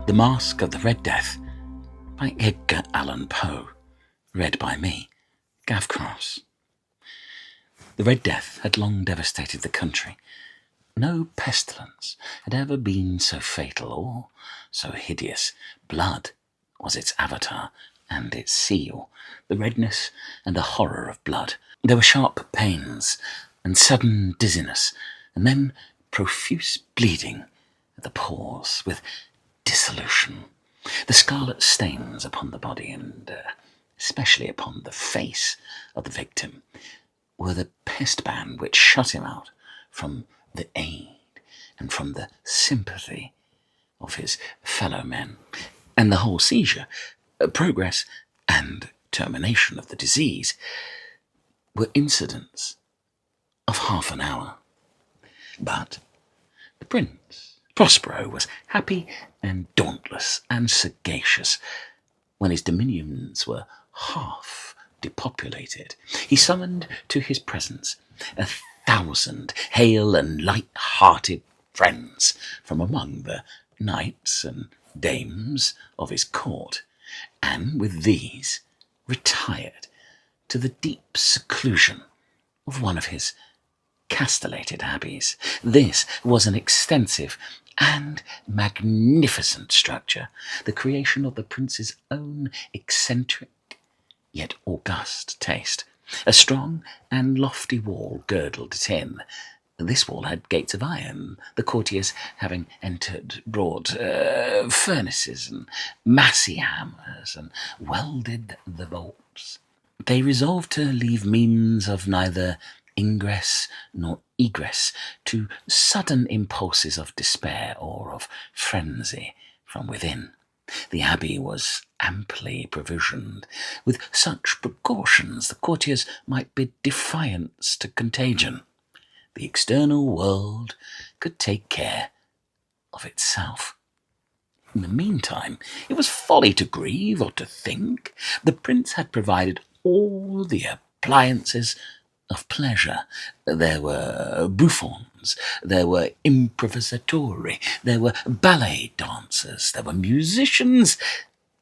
The Masque of the Red Death by Edgar Allan Poe, read by me, Gav Cross. The Red Death had long devastated the country. No pestilence had ever been so fatal or so hideous. Blood was its avatar and its seal, the redness and the horror of blood. There were sharp pains and sudden dizziness, and then profuse bleeding at the pores with dissolution. The scarlet stains upon the body and especially upon the face of the victim were the pest ban which shut him out from the aid and from the sympathy of his fellow men. And the whole seizure, progress and termination of the disease were incidents of half an hour. But the Prince Prospero was happy and dauntless and sagacious. When his dominions were half depopulated, he summoned to his presence 1,000 hale and light-hearted friends from among the knights and dames of his court, and with these retired to the deep seclusion of one of his castellated abbeys. This was an extensive and magnificent structure, the creation of the prince's own eccentric yet august taste. A strong and lofty wall girdled it in. This wall had gates of iron, the courtiers having entered brought furnaces and massy hammers and welded the bolts. They resolved to leave means of neither ingress nor egress to sudden impulses of despair or of frenzy from within. The abbey was amply provisioned with such precautions the courtiers might bid defiance to contagion. The external world could take care of itself. In the meantime, it was folly to grieve or to think. The prince had provided all the appliances of pleasure. There were bouffons, there were improvisatori, there were ballet dancers, there were musicians,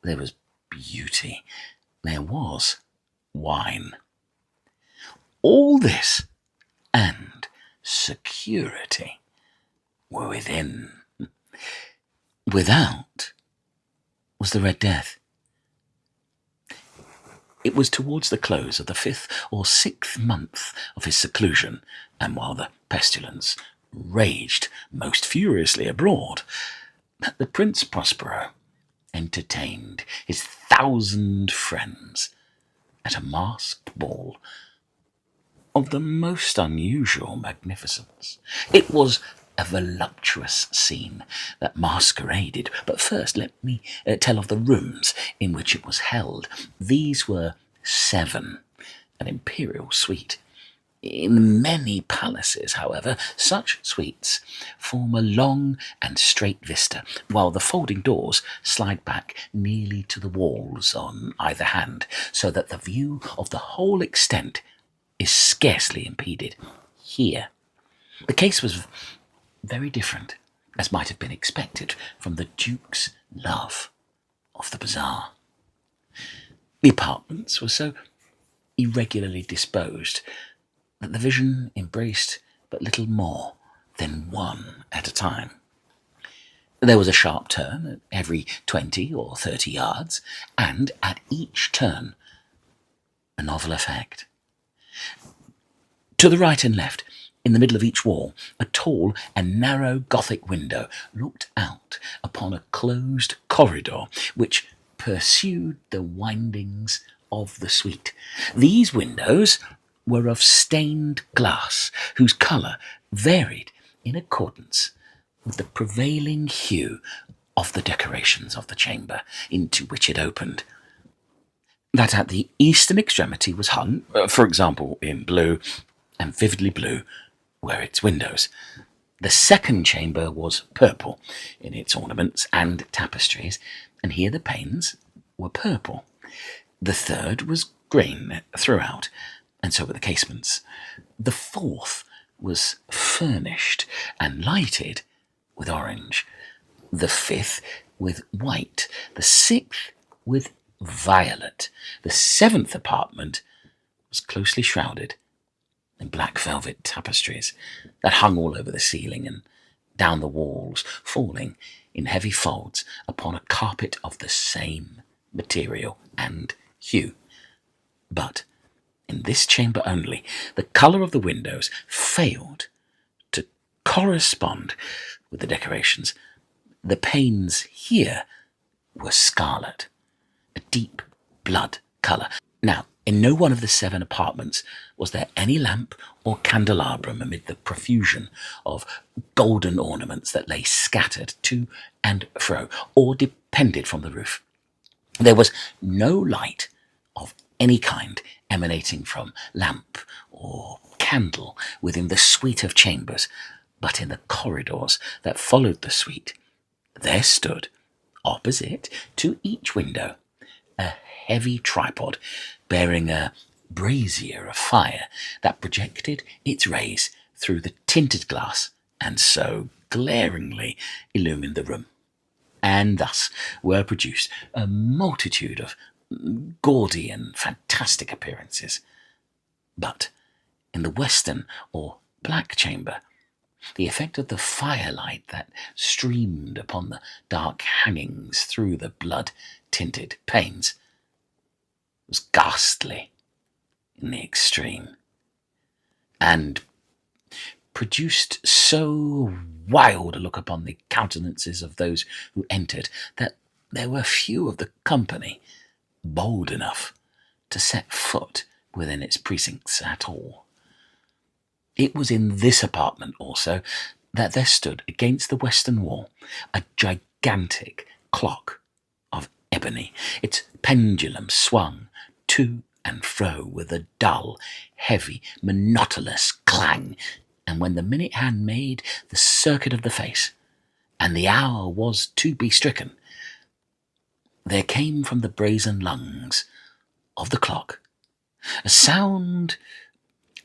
there was beauty, there was wine. All this and security were within. Without was the Red Death. It was towards the close of the 5th or 6th month of his seclusion, and while the pestilence raged most furiously abroad, that the Prince Prospero entertained his 1,000 friends at a masked ball of the most unusual magnificence. It was a voluptuous scene that masqueraded. But first let me tell of the rooms in which it was held. These were 7, an imperial suite. In many palaces, however, such suites form a long and straight vista, while the folding doors slide back nearly to the walls on either hand, so that the view of the whole extent is scarcely impeded. Here, the case was very different, as might have been expected from the Duke's love of the bazaar. The apartments were so irregularly disposed that the vision embraced but little more than one at a time. There was a sharp turn at every 20 or 30 yards, and at each turn a novel effect. To the right and left, in the middle of each wall, a tall and narrow Gothic window looked out upon a closed corridor which pursued the windings of the suite. These windows were of stained glass, whose colour varied in accordance with the prevailing hue of the decorations of the chamber into which it opened. That at the eastern extremity was hung, for example, in blue, and vividly blue were its windows. The second chamber was purple in its ornaments and tapestries, and here the panes were purple. The third was green throughout, and so were the casements. The fourth was furnished and lighted with orange. The 5th with white, the 6th with violet. The 7th apartment was closely shrouded in black velvet tapestries that hung all over the ceiling and down the walls, falling in heavy folds upon a carpet of the same material and hue. But in this chamber only, the colour of the windows failed to correspond with the decorations. The panes here were scarlet, a deep blood colour. Now, in no one of the 7 apartments was there any lamp or candelabrum amid the profusion of golden ornaments that lay scattered to and fro, or depended from the roof. There was no light of any kind emanating from lamp or candle within the suite of chambers, but in the corridors that followed the suite, there stood, opposite to each window, a heavy tripod bearing a brazier of fire that projected its rays through the tinted glass and so glaringly illumined the room. And thus were produced a multitude of gaudy and fantastic appearances. But in the western or black chamber, the effect of the firelight that streamed upon the dark hangings through the blood-tinted panes was ghastly in the extreme, and produced so wild a look upon the countenances of those who entered that there were few of the company bold enough to set foot within its precincts at all. It was in this apartment also that there stood against the western wall a gigantic clock of ebony. Its pendulum swung to and fro with a dull, heavy, monotonous clang, and when the minute hand made the circuit of the face, and the hour was to be stricken, there came from the brazen lungs of the clock a sound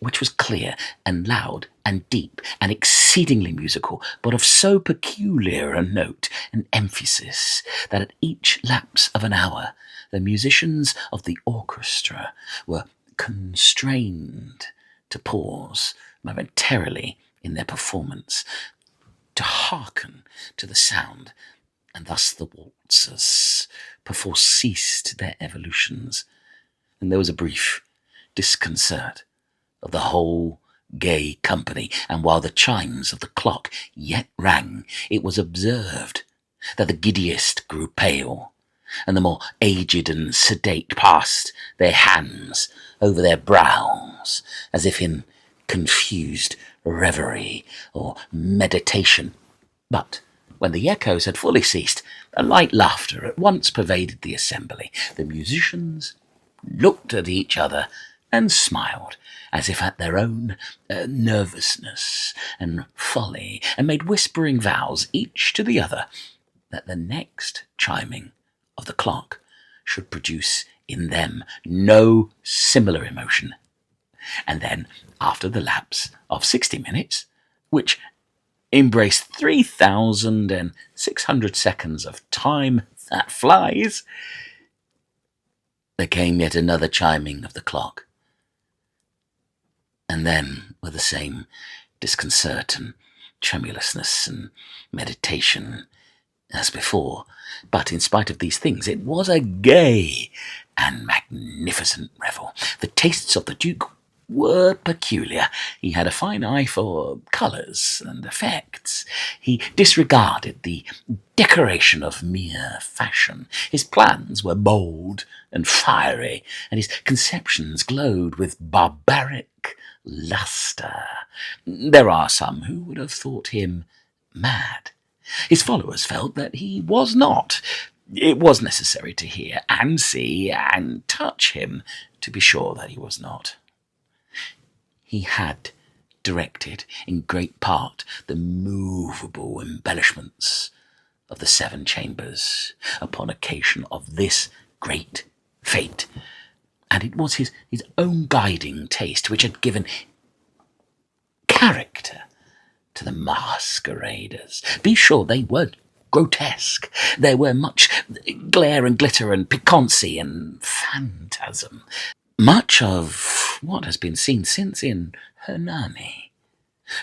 which was clear and loud and deep and exceedingly musical, but of so peculiar a note and emphasis that at each lapse of an hour the musicians of the orchestra were constrained to pause momentarily in their performance, to hearken to the sound, and thus the waltzers perforce ceased their evolutions, and there was a brief disconcert of the whole gay company, and while the chimes of the clock yet rang, it was observed that the giddiest grew pale, and the more aged and sedate passed their hands over their brows, as if in confused reverie or meditation. But when the echoes had fully ceased, a light laughter at once pervaded the assembly. The musicians looked at each other and smiled, as if at their own nervousness and folly, and made whispering vows, each to the other, that the next chiming of the clock should produce in them no similar emotion. And then, after the lapse of 60 minutes, which embraced 3,600 seconds of time that flies, there came yet another chiming of the clock. And then, with the same disconcert and tremulousness and meditation as before, but in spite of these things, it was a gay and magnificent revel. The tastes of the Duke were peculiar. He had a fine eye for colours and effects. He disregarded the decoration of mere fashion. His plans were bold and fiery, and his conceptions glowed with barbaric lustre. There are some who would have thought him mad. His followers felt that he was not. It was necessary to hear and see and touch him to be sure that he was not. He had directed in great part the movable embellishments of the 7 chambers upon occasion of this great fete, and it was his own guiding taste which had given character to the masqueraders. Be sure they were grotesque. There were much glare and glitter and piquancy and phantasm. Much of what has been seen since in Hernani.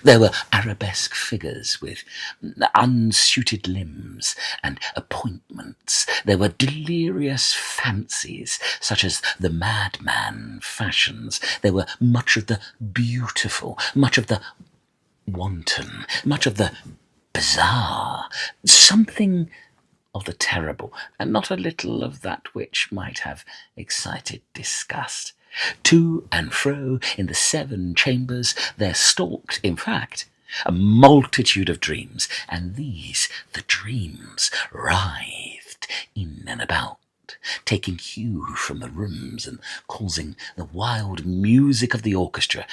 There were arabesque figures with unsuited limbs and appointments. There were delirious fancies, such as the madman fashions. There were much of the beautiful, much of the wanton, much of the bizarre, something of the terrible, and not a little of that which might have excited disgust. To and fro in the 7 chambers there stalked, in fact, a multitude of dreams, and these, the dreams, writhed in and about, taking hue from the rooms and causing the wild music of the orchestra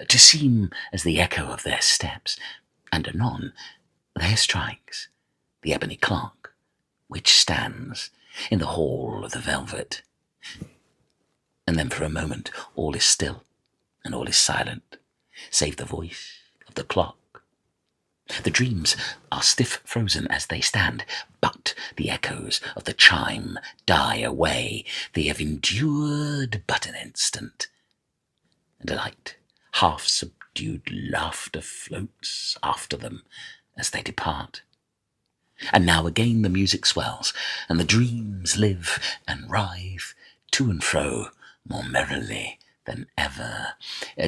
to seem as the echo of their steps, and anon there strikes the ebony clock, which stands in the hall of the velvet. And then for a moment all is still and all is silent, save the voice of the clock. The dreams are stiff frozen as they stand, but the echoes of the chime die away. They have endured but an instant, and a light, half-subdued laughter floats after them as they depart. And now again the music swells, and the dreams live and writhe to and fro more merrily than ever,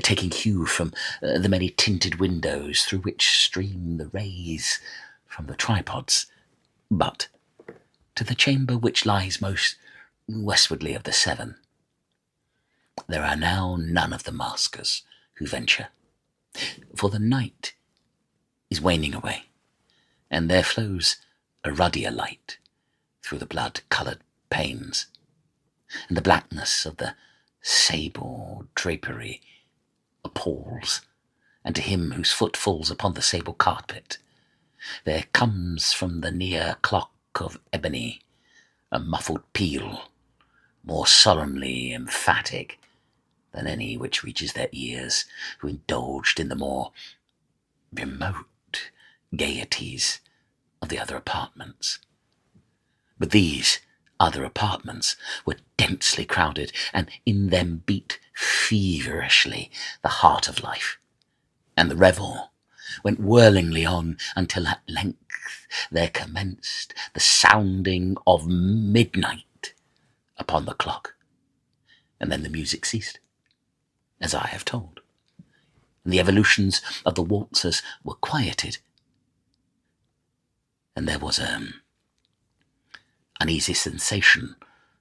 taking hue from the many tinted windows through which stream the rays from the tripods. But to the chamber which lies most westwardly of the 7, there are now none of the maskers who venture, for the night is waning away, and there flows a ruddier light through the blood-coloured panes, and the blackness of the sable drapery appalls, and to him whose foot falls upon the sable carpet, there comes from the near clock of ebony a muffled peal, more solemnly emphatic than any which reaches their ears, who indulged in the more remote gaieties of the other apartments. But these other apartments were densely crowded, and in them beat feverishly the heart of life, and the revel went whirlingly on until at length there commenced the sounding of midnight upon the clock, and then the music ceased, as I have told, and the evolutions of the waltzers were quieted, and there was uneasy sensation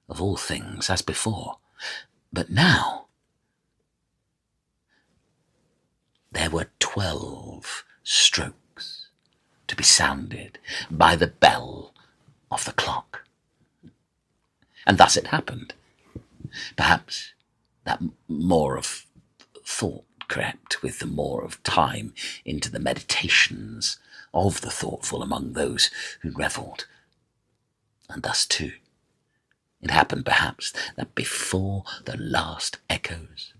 of all things as before. But now there were 12 strokes to be sounded by the bell of the clock. And thus it happened. Perhaps that more of thought crept with the more of time into the meditations of the thoughtful among those who revelled. And thus, too, it happened perhaps that before the last echoes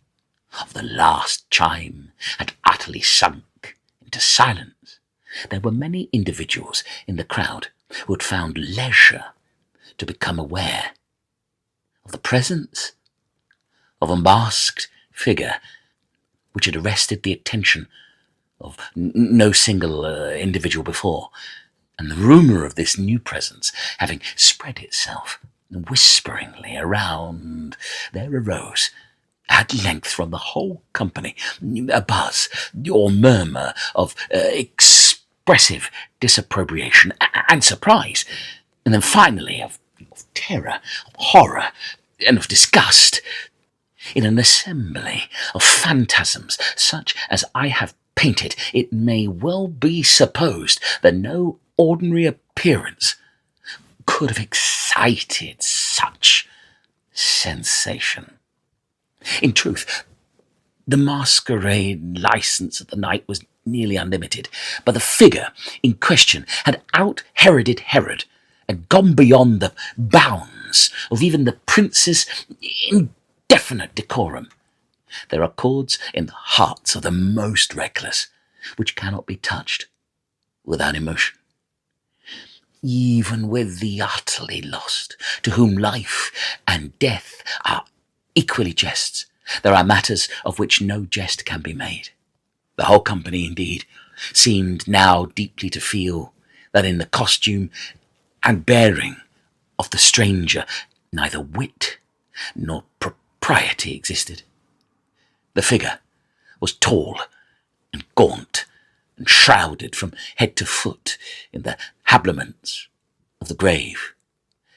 of the last chime had utterly sunk into silence, there were many individuals in the crowd who had found leisure to become aware of the presence of a masked figure which had arrested the attention of no single individual before, and the rumour of this new presence having spread itself whisperingly around, there arose at length from the whole company a buzz or murmur of expressive disapprobation and surprise, and then finally of terror, of horror, and of disgust, in an assembly of phantasms such as I have painted. It may well be supposed that no ordinary appearance could have excited such sensation. In truth, the masquerade license of the night was nearly unlimited, but the figure in question had out-Heroded Herod and gone beyond the bounds of even the prince's indefinite decorum. There are chords in the hearts of the most reckless which cannot be touched without emotion. even with the utterly lost, to whom life and death are equally jests, there are matters of which no jest can be made. The whole company, indeed, seemed now deeply to feel that in the costume and bearing of the stranger neither wit nor propriety existed. The figure was tall and gaunt, and shrouded from head to foot in the habiliments of the grave.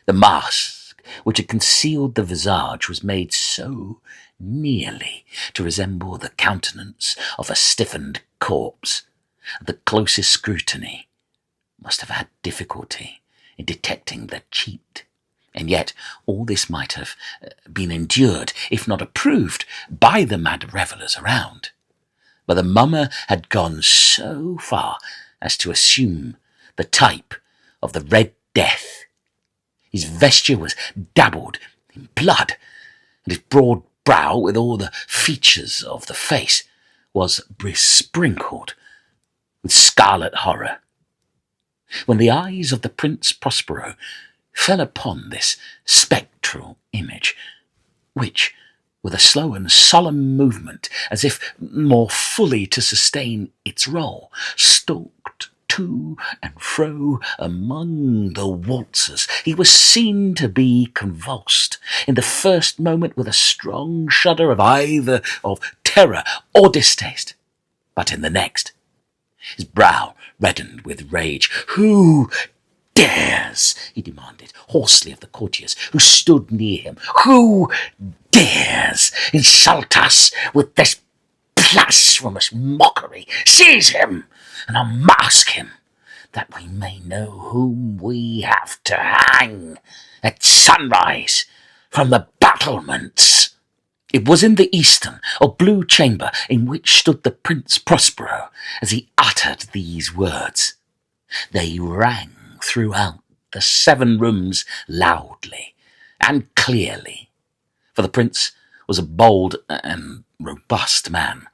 The mask which had concealed the visage was made so nearly to resemble the countenance of a stiffened corpse that the closest scrutiny must have had difficulty in detecting the cheat. And yet all this might have been endured, if not approved, by the mad revellers around. But the mummer had gone so far as to assume the type of the Red Death. His vesture was dabbled in blood, and his broad brow, with all the features of the face, was besprinkled with scarlet horror. When the eyes of the Prince Prospero fell upon this spectral image, which, with a slow and solemn movement, as if more fully to sustain its role, stalked to and fro among the waltzers, he was seen to be convulsed in the first moment with a strong shudder of either of terror or distaste, but in the next his brow reddened with rage. "Who dares," he demanded hoarsely of the courtiers who stood near him, "who dares insult us with this blasphemous mockery? Seize him and unmask him, that we may know whom we have to hang at sunrise from the battlements." It was in the eastern or blue chamber in which stood the Prince Prospero as he uttered these words. They rang throughout the 7 rooms loudly and clearly, for the prince was a bold and robust man,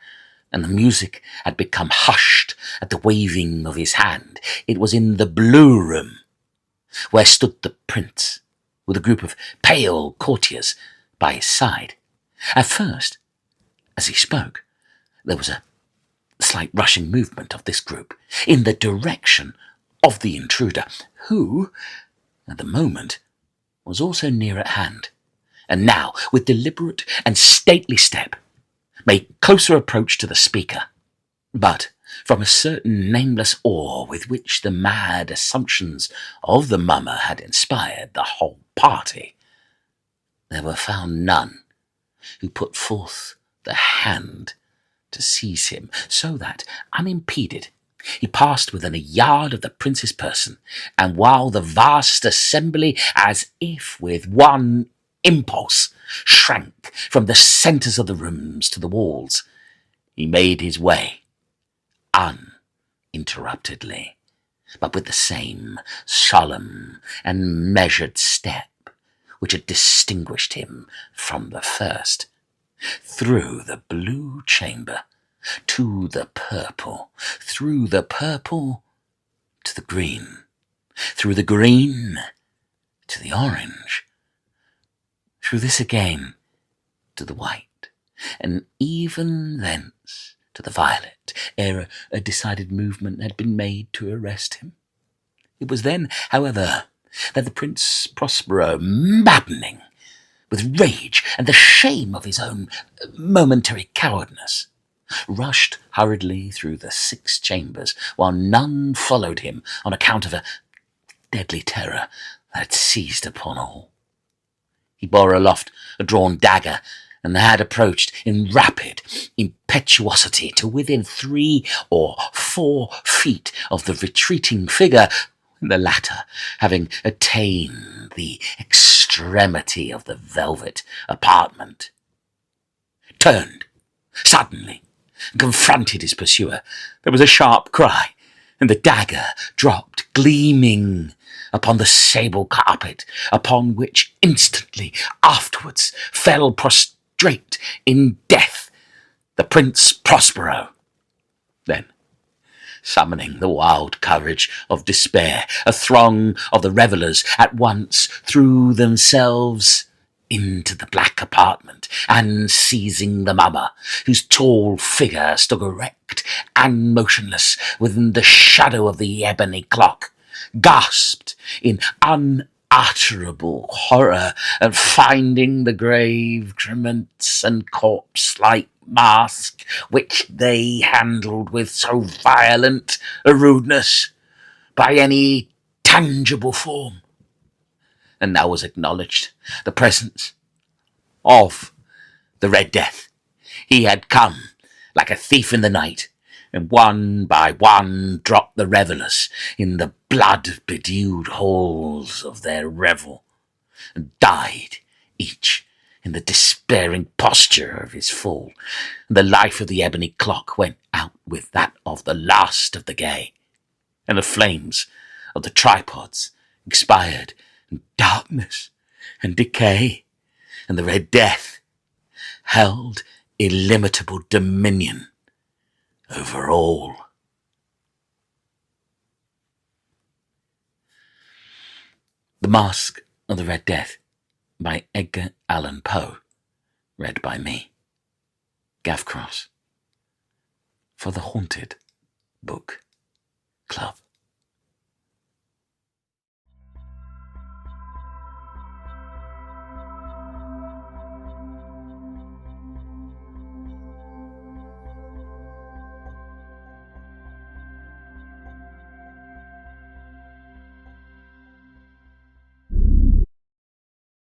and the music had become hushed at the waving of his hand. It was in the blue room, where stood the prince, with a group of pale courtiers by his side. At first, as he spoke, there was a slight rushing movement of this group in the direction of the intruder, who, at the moment, was also near at hand, and now, with deliberate and stately step, made closer approach to the speaker. But from a certain nameless awe with which the mad assumptions of the mummer had inspired the whole party, there were found none who put forth the hand to seize him, so that, unimpeded, he passed within a yard of the prince's person, and while the vast assembly, as if with one impulse, shrank from the centres of the rooms to the walls, he made his way uninterruptedly, but with the same solemn and measured step which had distinguished him from the first, through the blue chamber to the purple, through the purple to the green, through the green to the orange, through this again to the white, and even thence to the violet, ere a decided movement had been made to arrest him. It was then, however, that the Prince Prospero, maddening with rage and the shame of his own momentary cowardice, rushed hurriedly through the 6 chambers, while none followed him on account of a deadly terror that had seized upon all. He bore aloft a drawn dagger, and had approached in rapid impetuosity to within 3 or 4 feet of the retreating figure, the latter, having attained the extremity of the velvet apartment, turned suddenly and confronted his pursuer. There was a sharp cry, and the dagger dropped gleaming upon the sable carpet, upon which instantly afterwards fell prostrate in death the Prince Prospero. Then, summoning the wild courage of despair. A throng of the revellers at once threw themselves into the black apartment, and seizing the mummer, whose tall figure stood erect and motionless within the shadow of the ebony clock, gasped in unutterable horror at finding the grave garments and corpse-like mask which they handled with so violent a rudeness by any tangible form. And now was acknowledged the presence of the Red Death. He had come like a thief in the night, and one by one dropped the revellers in the blood-bedewed halls of their revel, and died each in the despairing posture of his fall. And the life of the ebony clock went out with that of the last of the gay, and the flames of the tripods expired in darkness and decay, and the Red Death held illimitable dominion over all. The Masque of the Red Death by Edgar Allan Poe, read by me, Gav Cross, for the Haunted Book Club.